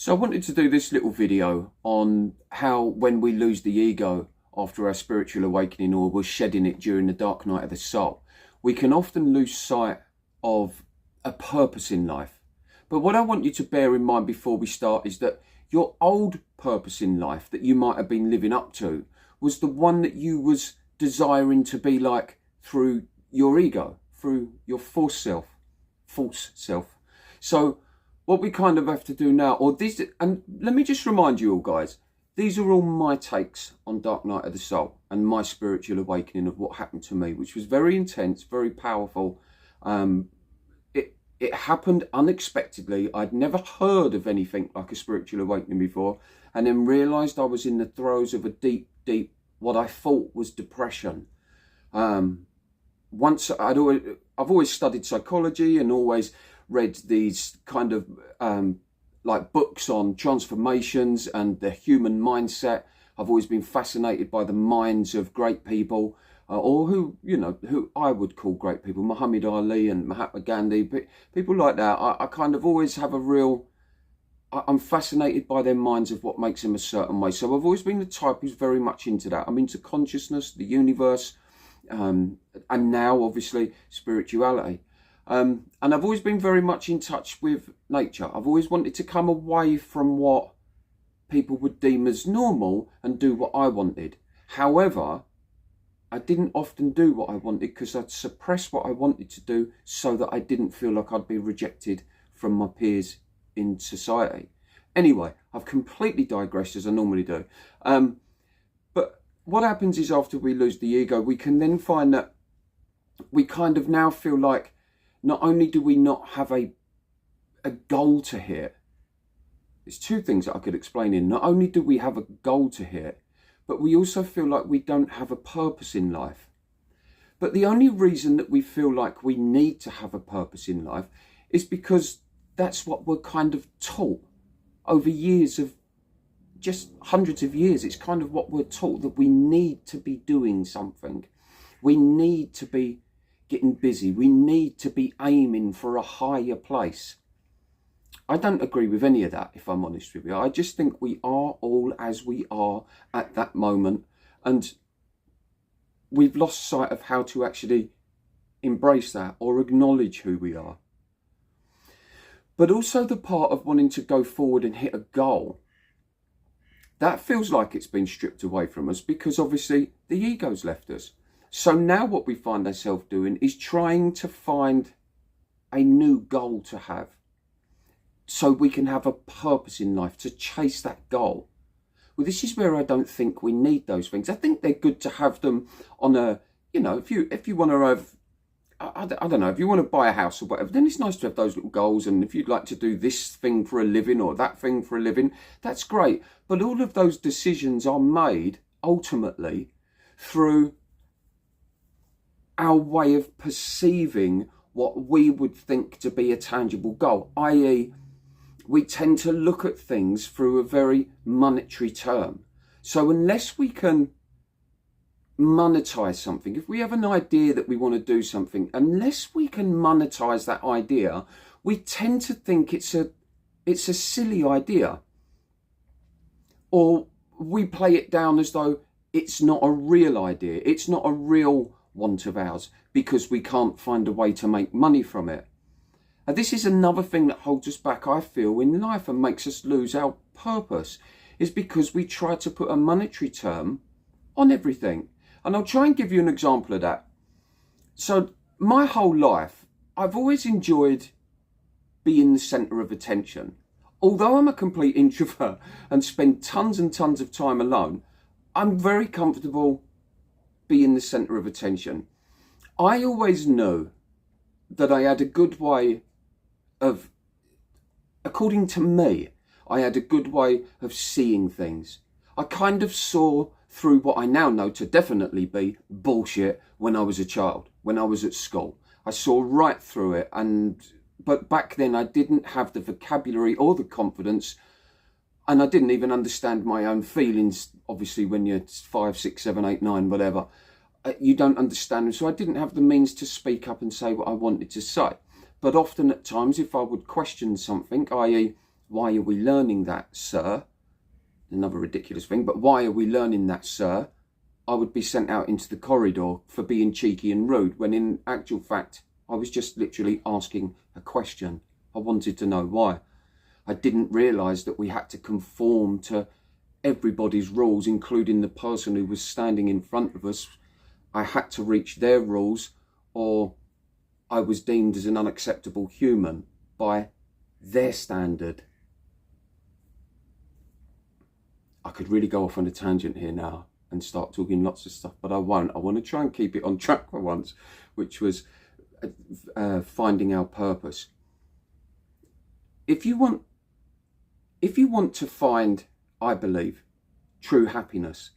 So I wanted to do this little video on how when we lose the ego after our spiritual awakening, or we're shedding it during the dark night of the soul, we can often lose sight of a purpose in life. But what I want you to bear in mind before we start is that your old purpose in life that you might have been living up to was the one that you was desiring to be like through your ego, through your false self. So what we kind of have to do now, and let me just remind you all guys, these are all my takes on Dark Night of the Soul and my spiritual awakening of what happened to me, which was very intense, very powerful. It happened unexpectedly. I'd never heard of anything like a spiritual awakening before, and then realised I was in the throes of a deep, what I thought was depression. I've always studied psychology and always read these kind of like books on transformations and the human mindset. I've always been fascinated by the minds of great people, or who I would call great people, Muhammad Ali and Mahatma Gandhi, people like that. I kind of always have I'm fascinated by their minds of what makes them a certain way. So I've always been the type who's very much into that. I'm into consciousness, the universe, and now obviously spirituality. And I've always been very much in touch with nature. I've always wanted to come away from what people would deem as normal and do what I wanted. However, I didn't often do what I wanted because I'd suppress what I wanted to do so that I didn't feel like I'd be rejected from my peers in society. Anyway, I've completely digressed, as I normally do. But what happens is after we lose the ego, we can then find that we kind of now feel like not only do we not have a goal to hit, there's two things that I could explain in. Not only do we have a goal to hit, but we also feel like we don't have a purpose in life. But the only reason that we feel like we need to have a purpose in life is because that's what we're kind of taught over years of just hundreds of years. It's kind of what we're taught, that we need to be doing something. We need to be getting busy. We need to be aiming for a higher place. I don't agree with any of that, if I'm honest with you. I just think we are all as we are at that moment, and we've lost sight of how to actually embrace that or acknowledge who we are. But also the part of wanting to go forward and hit a goal, that feels like it's been stripped away from us because obviously the ego's left us. So now what we find ourselves doing is trying to find a new goal to have, so we can have a purpose in life, to chase that goal. Well, this is where I don't think we need those things. I think they're good to have them on a, if you want to have, I don't know, if you want to buy a house or whatever, then it's nice to have those little goals. And if you'd like to do this thing for a living or that thing for a living, that's great. But all of those decisions are made ultimately through our way of perceiving what we would think to be a tangible goal, i.e., we tend to look at things through a very monetary term. So unless we can monetize something, if we have an idea that we want to do something, unless we can monetize that idea, we tend to think it's a silly idea, or we play it down as though it's not a real idea, it's not a real want of ours, because we can't find a way to make money from it. And this is another thing that holds us back, I feel, in life and makes us lose our purpose, is because we try to put a monetary term on everything. And I'll try and give you an example of that. So my whole life, I've always enjoyed being the centre of attention. Although I'm a complete introvert and spend tons and tons of time alone, I'm very comfortable being the centre of attention. I always knew that I had a good way of, according to me, I had a good way of seeing things. I kind of saw through what I now know to definitely be bullshit when I was a child, when I was at school. I saw right through it, but back then I didn't have the vocabulary or the confidence, and I didn't even understand my own feelings. Obviously, when you're 5, 6, 7, 8, 9, whatever, you don't understand them. So I didn't have the means to speak up and say what I wanted to say. But often at times, if I would question something, i.e. Why are we learning that, sir? Another ridiculous thing, but why are we learning that, sir? I would be sent out into the corridor for being cheeky and rude, when in actual fact, I was just literally asking a question. I wanted to know why. I didn't realise that we had to conform to everybody's rules, including the person who was standing in front of us. I had to reach their rules, or I was deemed as an unacceptable human by their standard. I could really go off on a tangent here now and start talking lots of stuff, but I won't. I want to try and keep it on track for once, which was finding our purpose. If you want to find, I believe, true happiness,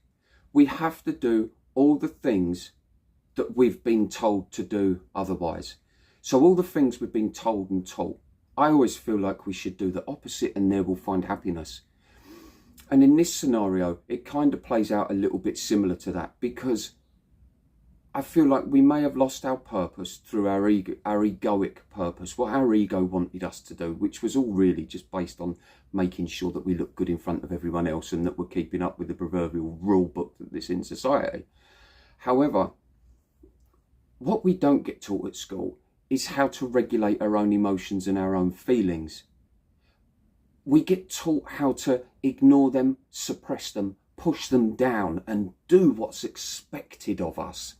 we have to do all the things that we've been told to do otherwise. So all the things we've been told and taught, I always feel like we should do the opposite, and there we'll find happiness. And in this scenario, it kind of plays out a little bit similar to that, because I feel like we may have lost our purpose through our egoic purpose, what our ego wanted us to do, which was all really just based on making sure that we look good in front of everyone else and that we're keeping up with the proverbial rule book that's in society. However, what we don't get taught at school is how to regulate our own emotions and our own feelings. We get taught how to ignore them, suppress them, push them down, and do what's expected of us.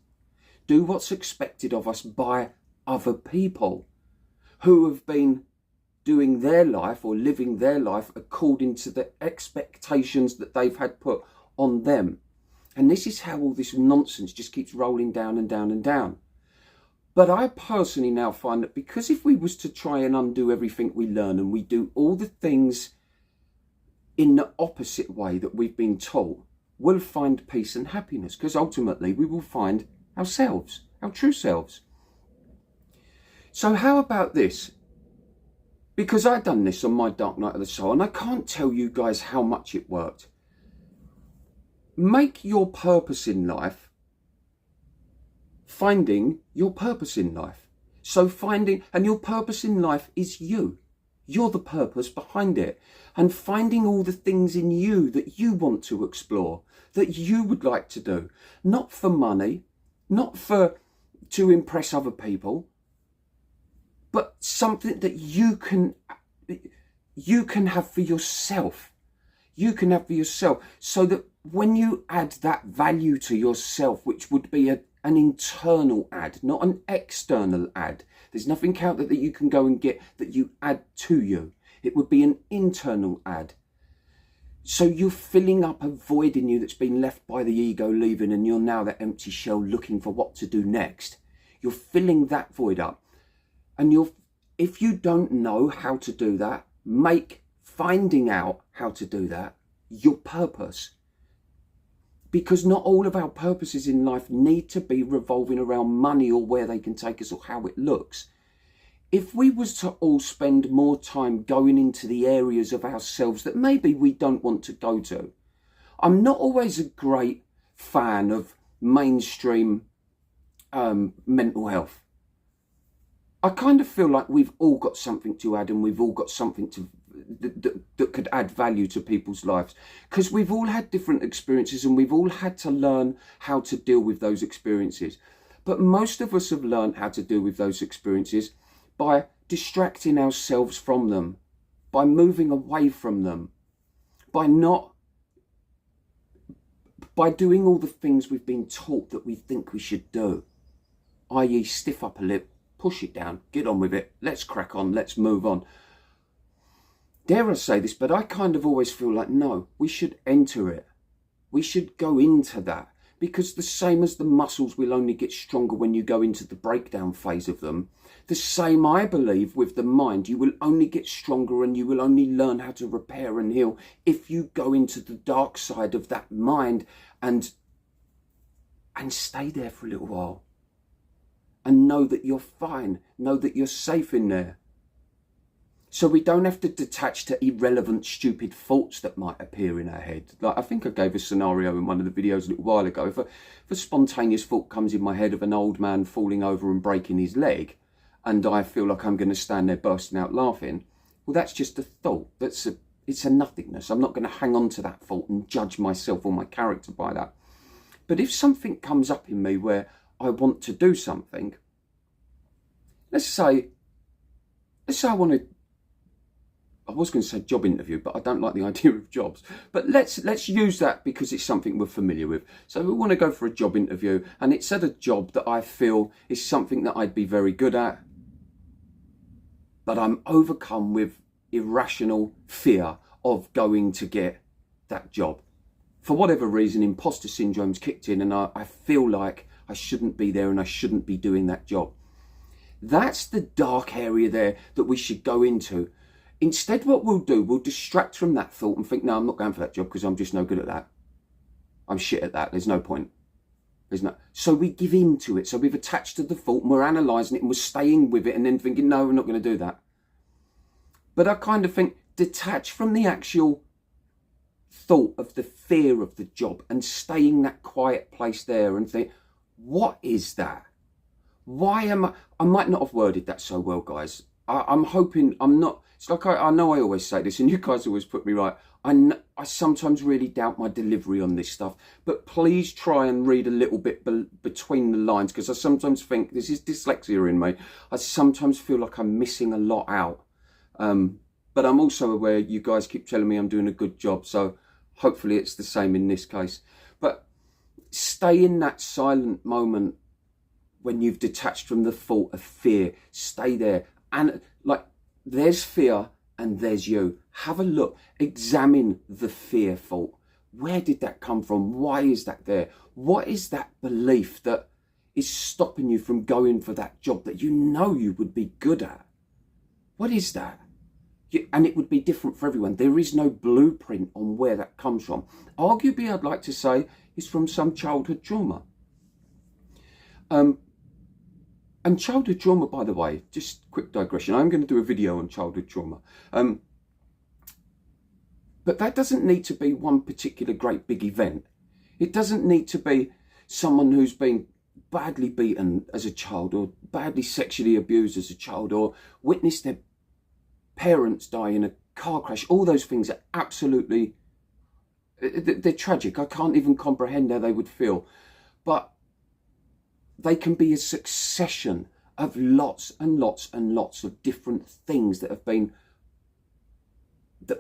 Do what's expected of us by other people who have been doing their life or living their life according to the expectations that they've had put on them. And this is how all this nonsense just keeps rolling down and down and down. But I personally now find that, because if we was to try and undo everything we learn, and we do all the things in the opposite way that we've been taught, we'll find peace and happiness, because ultimately we will find ourselves, our true selves. So how about this? Because I've done this on my dark night of the soul, and I can't tell you guys how much it worked. Make your purpose in life finding your purpose in life. So and your purpose in life is you. You're the purpose behind it. And finding all the things in you that you want to explore, that you would like to do. Not for money, not to impress other people, but something that you can have for yourself. You can have for yourself, so that when you add that value to yourself, which would be an internal add, not an external add. There's nothing out there that you can go and get that you add to you. It would be an internal add. So you're filling up a void in you that's been left by the ego leaving, and you're now that empty shell looking for what to do next. You're filling that void up. And if you don't know how to do that, make finding out how to do that your purpose. Because not all of our purposes in life need to be revolving around money or where they can take us or how it looks. If we was to all spend more time going into the areas of ourselves that maybe we don't want to go to. I'm not always a great fan of mainstream mental health. I kind of feel like we've all got something to add, and we've all got something that could add value to people's lives, because we've all had different experiences and we've all had to learn how to deal with those experiences. But most of us have learned how to deal with those experiences by distracting ourselves from them, by moving away from them, by doing all the things we've been taught that we think we should do, i.e. stiff upper lip, push it down, get on with it, let's crack on, let's move on. Dare I say this, but I kind of always feel like, no, we should enter it. We should go into that, because the same as the muscles will only get stronger when you go into the breakdown phase of them, the same, I believe, with the mind, you will only get stronger and you will only learn how to repair and heal if you go into the dark side of that mind and stay there for a little while. And know that you're fine, know that you're safe in there. So we don't have to detach to irrelevant, stupid thoughts that might appear in our head. Like, I think I gave a scenario in one of the videos a little while ago. If a spontaneous thought comes in my head of an old man falling over and breaking his leg, and I feel like I'm going to stand there bursting out laughing, Well, that's just a thought. It's a nothingness. I'm not going to hang on to that thought and judge myself or my character by that. But if something comes up in me where I want to do something, let's say I want to, I was going to say job interview, but I don't like the idea of jobs. But let's use that because it's something we're familiar with. So we want to go for a job interview, and it's at a job that I feel is something that I'd be very good at, but I'm overcome with irrational fear of going to get that job. For whatever reason, imposter syndrome's kicked in, and I feel like I shouldn't be there and I shouldn't be doing that job. That's the dark area there that we should go into. Instead, what we'll do, we'll distract from that thought and think, no, I'm not going for that job because I'm just no good at that. I'm shit at that. There's no point. So we give in to it. So we've attached to the thought and we're analysing it and we're staying with it and then thinking, no, we're not going to do that. But I kind of think, detach from the actual thought of the fear of the job and stay in that quiet place there and think, what is that? Why am I might not have worded that so well, guys. I'm hoping I'm not. It's like I know I always say this and you guys always put me right. I sometimes really doubt my delivery on this stuff, but please try and read a little bit between the lines, because I sometimes think, this is dyslexia in me, I sometimes feel like I'm missing a lot out. But I'm also aware you guys keep telling me I'm doing a good job, so hopefully it's the same in this case. But stay in that silent moment when you've detached from the thought of fear. Stay there. And like, there's fear and there's you. Have a look. Examine the fear thought. Where did that come from? Why is that there? What is that belief that is stopping you from going for that job that you know you would be good at? What is that? And it would be different for everyone. There is no blueprint on where that comes from. Arguably, I'd like to say it's from some childhood trauma. And childhood trauma, by the way, just quick digression. I'm going to do a video on childhood trauma. But that doesn't need to be one particular great big event. It doesn't need to be someone who's been badly beaten as a child or badly sexually abused as a child or witnessed their parents die in a car crash. All those things are absolutely, they're tragic. I can't even comprehend how they would feel. But they can be a succession of lots and lots and lots of different things that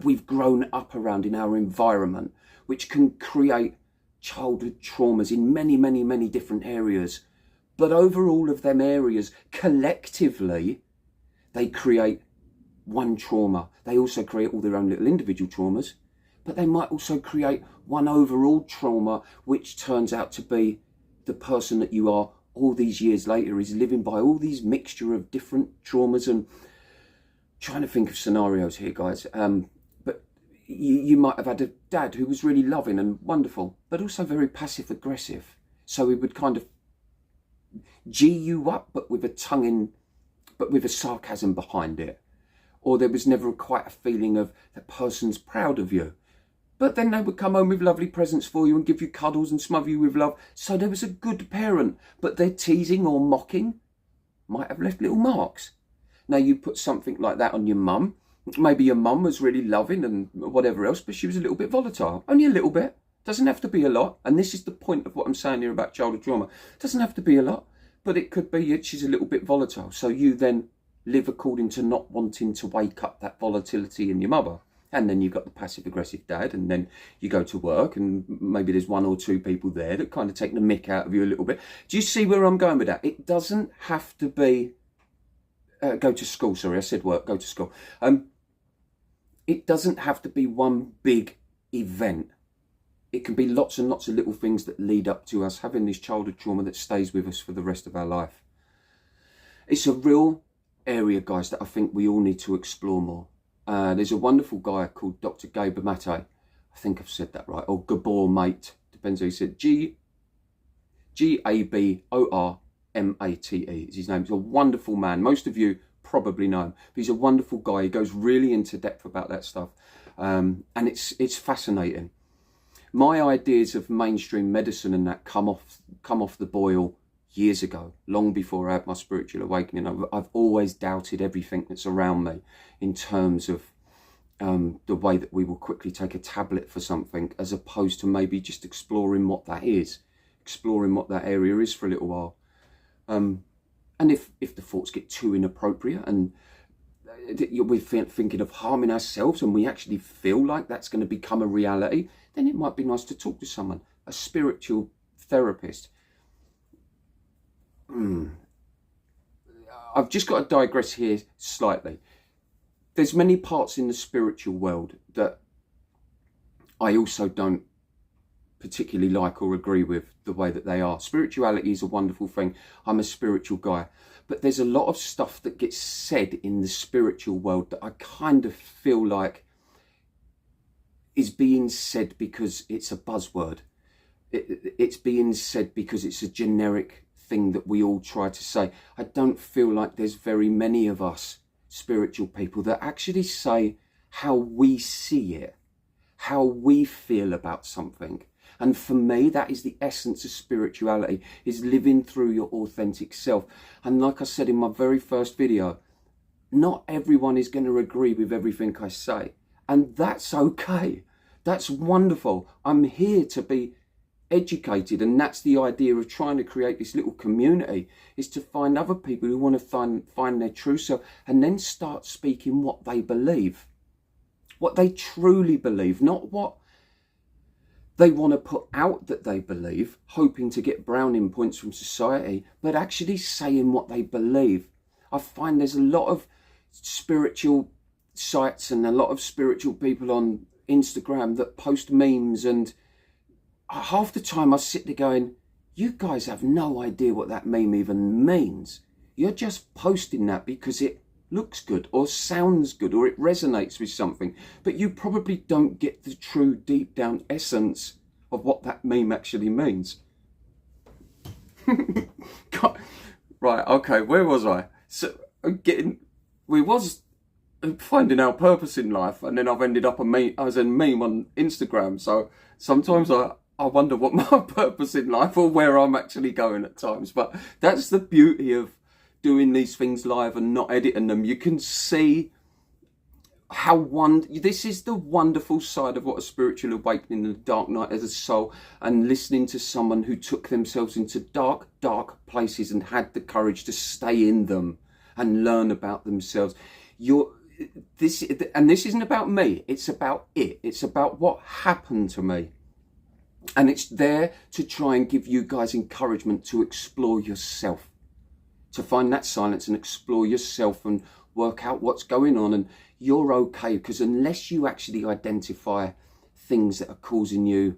we've grown up around in our environment, which can create childhood traumas in many, many, many different areas. But over all of them areas, collectively, they create one trauma. They also create all their own little individual traumas, but they might also create one overall trauma, which turns out to be the person that you are all these years later is living by all these mixture of different traumas. And trying to think of scenarios here, guys. But you might have had a dad who was really loving and wonderful, but also very passive aggressive. So he would kind of G you up, but with a sarcasm behind it. Or there was never quite a feeling of that person's proud of you. But then they would come home with lovely presents for you and give you cuddles and smother you with love. So there was a good parent, but their teasing or mocking might have left little marks. Now you put something like that on your mum. Maybe your mum was really loving and whatever else, but she was a little bit volatile. Only a little bit. Doesn't have to be a lot. And this is the point of what I'm saying here about childhood trauma. Doesn't have to be a lot, but it could be she's a little bit volatile. So you then live according to not wanting to wake up that volatility in your mother. And then you've got the passive aggressive dad, and then you go to work and maybe there's one or two people there that kind of take the mick out of you a little bit. Do you see where I'm going with that? It doesn't have to be go to school. Sorry, I said work, go to school. It doesn't have to be one big event. It can be lots and lots of little things that lead up to us having this childhood trauma that stays with us for the rest of our life. It's a real area, guys, that I think we all need to explore more. There's a wonderful guy called Dr. Gabor Mate. I think I've said that right. Or Gabor Mate. Depends how you said. G-A-B-O-R-M-A-T-E is his name. He's a wonderful man. Most of you probably know him. But he's a wonderful guy. He goes really into depth about that stuff. And it's fascinating. My ideas of mainstream medicine and that come off the boil years ago, long before I had my spiritual awakening. I've always doubted everything that's around me in terms of the way that we will quickly take a tablet for something, as opposed to maybe just exploring what that is, exploring what that area is for a little while. And if the thoughts get too inappropriate and we're thinking of harming ourselves and we actually feel like that's going to become a reality, then it might be nice to talk to someone, a spiritual therapist. I've just got to digress here slightly. There's many parts in the spiritual world that I also don't particularly like or agree with the way that they are. Spirituality is a wonderful thing. I'm a spiritual guy. But there's a lot of stuff that gets said in the spiritual world that I kind of feel like is being said because it's a buzzword. It's being said because it's a generic thing that we all try to say. I don't feel like there's very many of us spiritual people that actually say how we see it, how we feel about something. And for me, that is the essence of spirituality, is living through your authentic self. And like I said in my very first video, not everyone is going to agree with everything I say. And that's okay. That's wonderful. I'm here to be educated, and that's the idea of trying to create this little community, is to find other people who want to find their true self and then start speaking what they believe, what they truly believe, not what they want to put out that they believe, hoping to get browning points from society, but actually saying what they believe. I find there's a lot of spiritual sites and a lot of spiritual people on Instagram that post memes, and half the time I sit there going, you guys have no idea what that meme even means. You're just posting that because it looks good or sounds good or it resonates with something, but you probably don't get the true deep down essence of what that meme actually means. Right, okay, where was I? So we was finding our purpose in life, and then I've ended up as a meme on Instagram. So sometimes I wonder what my purpose in life or where I'm actually going at times. But that's the beauty of doing these things live and not editing them. You can see how this is the wonderful side of what a spiritual awakening and a dark night as a soul, and listening to someone who took themselves into dark, dark places and had the courage to stay in them and learn about themselves. This isn't about me, it's about it. It's about what happened to me. And it's there to try and give you guys encouragement to explore yourself, to find that silence and explore yourself and work out what's going on. And you're okay, because unless you actually identify things that are causing you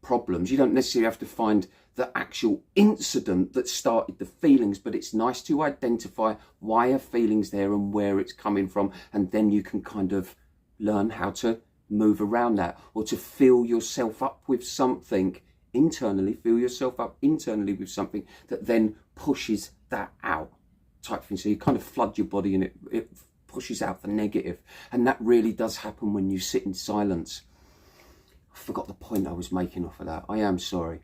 problems, you don't necessarily have to find the actual incident that started the feelings, but it's nice to identify why are feelings there and where it's coming from, and then you can kind of learn how to move around that, or to fill yourself up with something internally, with something that then pushes that out, type thing. So you kind of flood your body and it pushes out the negative. And that really does happen when you sit in silence. I forgot the point I was making off of that. I am sorry.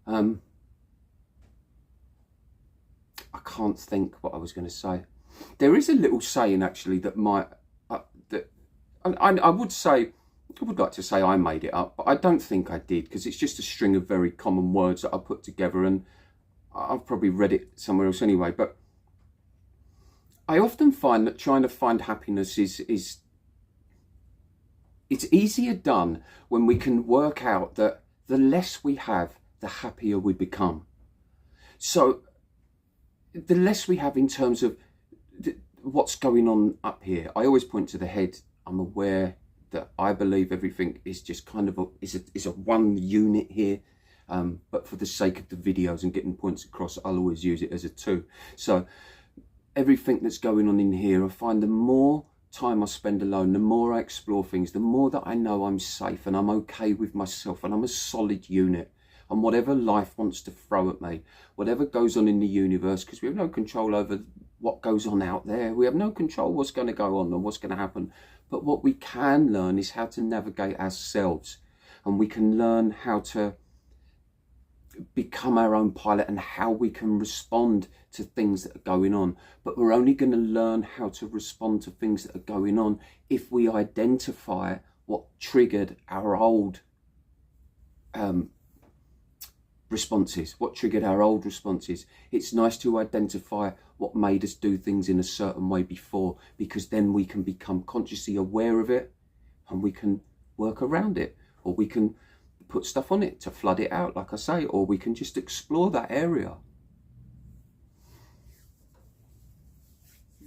I can't think what I was going to say. There is a little saying actually that I would say, I would like to say I made it up, but I don't think I did, because it's just a string of very common words that I put together, and I've probably read it somewhere else anyway. But I often find that trying to find happiness it's easier done when we can work out that the less we have, the happier we become. So the less we have in terms of what's going on up here. I always point to the head. I'm aware that I believe everything is just kind of is a one unit here, but for the sake of the videos and getting points across, I'll always use it as a two. So everything that's going on in here, I find the more time I spend alone, the more I explore things, the more that I know I'm safe and I'm okay with myself and I'm a solid unit. And whatever life wants to throw at me, whatever goes on in the universe, because we have no control over what goes on out there. We have no control what's going to go on and what's going to happen. But what we can learn is how to navigate ourselves. And we can learn how to become our own pilot and how we can respond to things that are going on. But we're only going to learn how to respond to things that are going on if we identify what triggered our old responses, what triggered our old responses. It's nice to identify what made us do things in a certain way before, because then we can become consciously aware of it and we can work around it, or we can put stuff on it to flood it out, like I say, or we can just explore that area.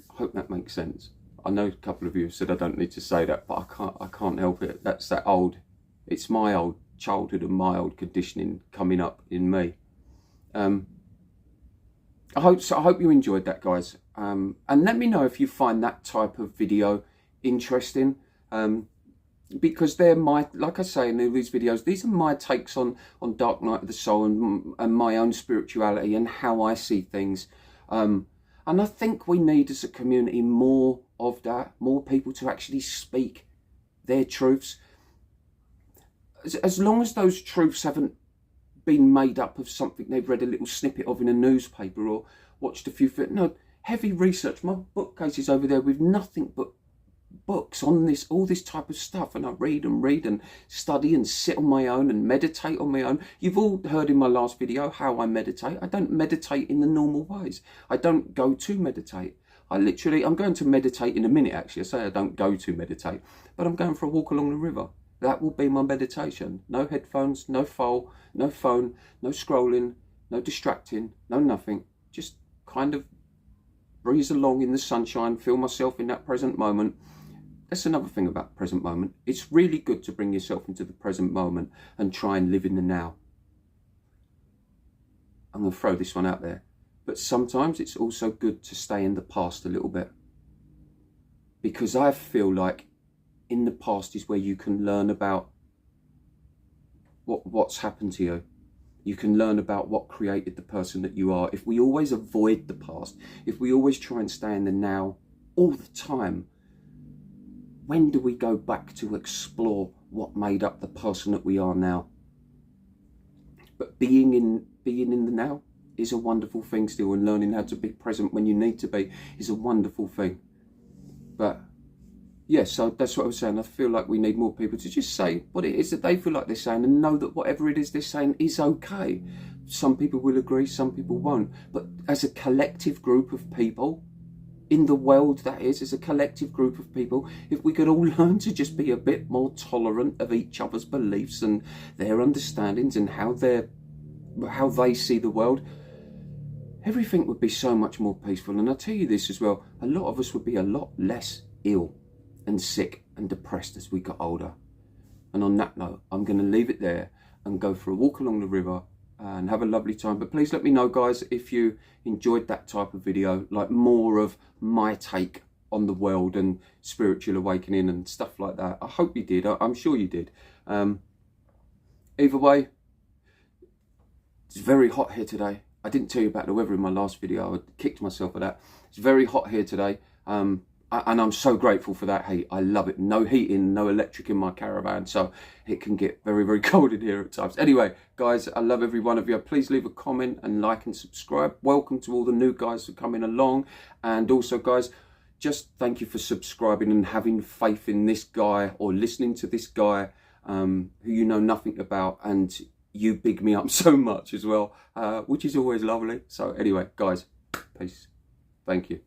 I hope that makes sense. I know a couple of you have said I don't need to say that, but I can't help it. That's that old, it's my old childhood and my old conditioning coming up in me. I hope you enjoyed that, guys. And let me know if you find that type of video interesting. Because they're my, like I say in these videos, these are my takes on Dark Night of the Soul and my own spirituality and how I see things. And I think we need, as a community, more of that, more people to actually speak their truths. As long as those truths haven't been made up of something they've read a little snippet of in a newspaper or watched a few, no, heavy research. My bookcase is over there with nothing but books on this, all this type of stuff, and I read and study and sit on my own and meditate on my own. You've all heard in my last video how I meditate. I don't meditate in the normal ways. I don't go to meditate. I'm going to meditate in a minute, actually. I say I don't go to meditate, but I'm going for a walk along the river. That will be my meditation. No headphones, no phone, no scrolling, no distracting, no nothing. Just kind of breeze along in the sunshine, feel myself in that present moment. That's another thing about present moment. It's really good to bring yourself into the present moment and try and live in the now. I'm going to throw this one out there. But sometimes it's also good to stay in the past a little bit. Because I feel like in the past is where you can learn about what's happened to you. You can learn about what created the person that you are. If we always avoid the past, if we always try and stay in the now all the time, when do we go back to explore what made up the person that we are now? But being in the now is a wonderful thing still, and learning how to be present when you need to be is a wonderful thing. But yeah, so that's what I was saying. I feel like we need more people to just say what it is that they feel like they're saying, and know that whatever it is they're saying is okay. Some people will agree, some people won't. But as a collective group of people, in the world that is, as a collective group of people, if we could all learn to just be a bit more tolerant of each other's beliefs and their understandings and how they see the world, everything would be so much more peaceful. And I'll tell you this as well, a lot of us would be a lot less ill and sick and depressed as we got older. And on that note, I'm going to leave it there and go for a walk along the river and have a lovely time. But please let me know, guys, if you enjoyed that type of video, like more of my take on the world and spiritual awakening and stuff like that. I hope you did. I'm sure you did. Either way, it's very hot here today. I didn't tell you about the weather in my last video. I kicked myself for that. It's very hot here today. And I'm so grateful for that heat. I love it. No heating, no electric in my caravan, so it can get very, very cold in here at times. Anyway, guys, I love every one of you. Please leave a comment and like and subscribe. Welcome to all the new guys who are coming along. And also, guys, just thank you for subscribing and having faith in this guy, or listening to this guy who you know nothing about. And you big me up so much as well, which is always lovely. So anyway, guys, peace. Thank you.